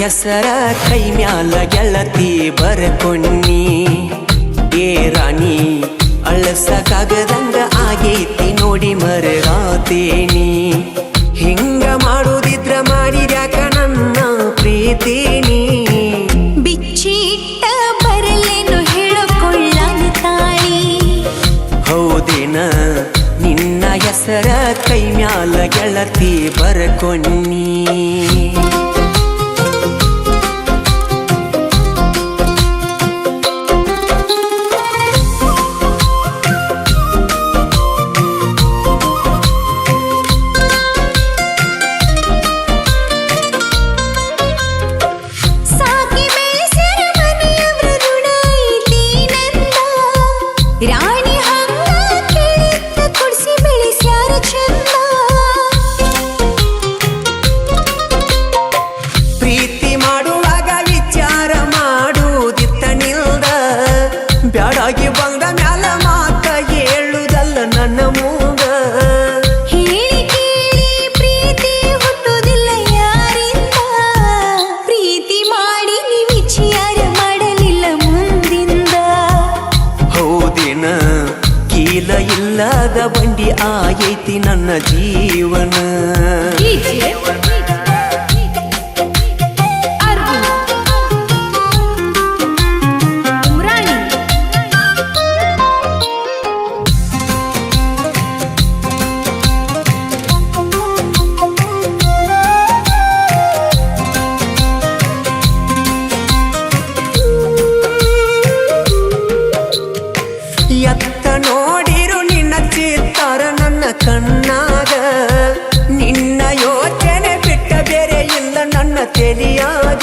ಹೆಸರ ಕೈ ಮ್ಯಾಲ ಗೆಳತಿ ಬರ್ಕೊನ್ನಿ ಏ ರಾಣಿ ಅಳಸಕ್ಕಾಗದಂಗ ಆಗೈತಿ ನೋಡಿ ಮರಗಾತೇನಿ ಹಿಂಗ ಮಾಡುದಿದ್ರ ಮಾಡಿದ್ಯಾಕ ನನ್ನ ಪ್ರೀತಿನಿ ಬಿಚ್ಚಿಟ್ಟ ಬರಲೇನು ಹೇಳಿಕೊಳ್ಳನ ತಾಳಿ ಹೌದೇನ ನಿನ್ನ ಹೆಸರ ಕೈ ಮ್ಯಾಲ ಗೆಳತಿ ಬರ್ಕೊನ್ನಿ ರಾಣಿ ಹಂಗ ಕೇಳಿದ್ದ ಕುಡಿಸಿ ಬೆಳೆಸ್ಯಾರ ಚಂದ ಪ್ರೀತಿ ಮಾಡುವಾಗ ವಿಚಾರ ಮಾಡುದಿತ್ತ ನಿಲ್ದ ಬ್ಯಾಡಾಗಿ ಬಂದ ಮ್ಯಾಲ ಮಾತ ಹೇಳುದಲ್ಲ ನನ್ನ ಮೂಗ ಹೇಳಿ ಕೇಳಿ ಪ್ರೀತಿ ಹುಟ್ಟುವುದಿಲ್ಲ ಯಾರಿಂದ ಪ್ರೀತಿ ಮಾಡಿ ನೀ ವಿಚಾರ ಮಾಡಲಿಲ್ಲ ಮುಂದಿಂದ ಹೌದೇನ ಕೀಲ ಇಲ್ಲದ ಬಂಡಿ ಆಗೈತಿ ನನ್ನ ಜೀವನ ಎತ್ತ ನೋಡಿರು ನಿನ್ನ ಚಿತ್ತಾರ ನನ್ನ ಕಣ್ಣಾಗ ನಿನ್ನ ಯೋಚನೆ ಬಿಟ್ಟ ಬೇರೆ ಇಲ್ಲ ನನ್ನ ತೆಲಿಯಾಗ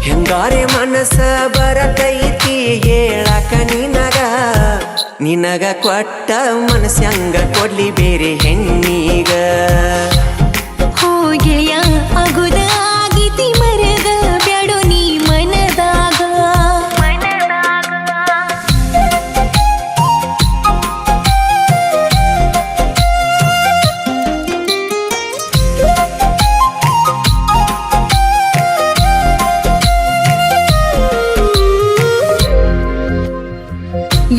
ಹೆಂಗಾರೆ ಮನಸ್ಸ ಬರತೈತಿ ಹೇಳಕ ನಿನಗ ಕೊಟ್ಟ ಮನಸ್ಸಂಗ ಕೊಡ್ಲಿ ಬೇರೆ ಹೆಣ್ಣಿಗ ಹೋಗೆಯ ಅಗುದ ಆಗಿತಿ ಮರದ ಬ್ಯಾಡೋ ನೀ ಮನದಾಗ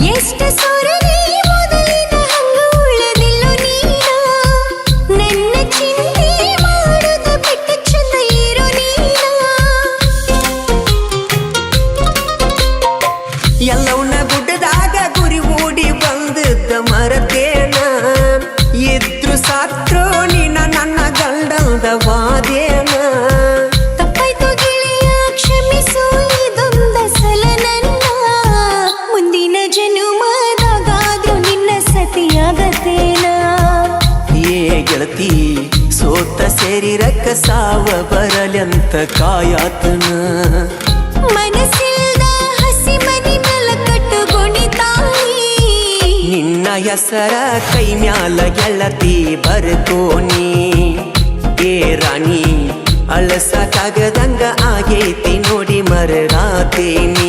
ಎಷ್ಟ ಸೊರಗಿ ಮೊದಲಿನ ಹಂಗ ಉಳದಿಲ್ಲೋ ನೀನ ನನ್ನ ಚಿಂತೆ ಮಾಡುದ ಬಿಟ್ಟು ಚಂದ ಇರೋ ನೀನ ಎಲ್ಲವನ್ನ ಗುಡ್ಡದಾಗ ಗುರಿ ಓಡಿ ಬಂದದ್ದ ಮರತೇನ ಇದ್ರು ಸಾತ್ರು ನೀನ ನನ್ನ ಗಂಡಲ್ದ ವಾದೇನ ತಪ್ಪಾಯ್ತು ಗೆಳೆಯ ಕ್ಷಮಿಸು ಇದೊಂದ ಸಲ ನನ್ನ ಮುಂದಿನ ಜನುಮದಾಗಾದ್ರೂ ನಿನ್ನ ಸತಿಯಾಗತೇನ ಏ ಗೆಳತಿ ಸೋತ ಶರೀರಕ್ಕ ಸಾವ ಬರಲಂತ ಕಾಯಾತನ ಮನಸ್ಸಿಲ್ದ ಹಸಿ ಮನಿ ಮೇಲ ಕಟ್ಟುಗೊಂಡಿತಾಳಿ ನಿನ್ನ ಹೆಸರ ಕೈ ಮ್ಯಾಲ ಗೆಳತಿ ಬರ್ಕೋನಿ ಏ ರಾಣಿ ಅಳಸಕ್ಕಾಗದಂಗ ಆಗೈತಿ ನೋಡಿ ಮರಗಾತೇನಿ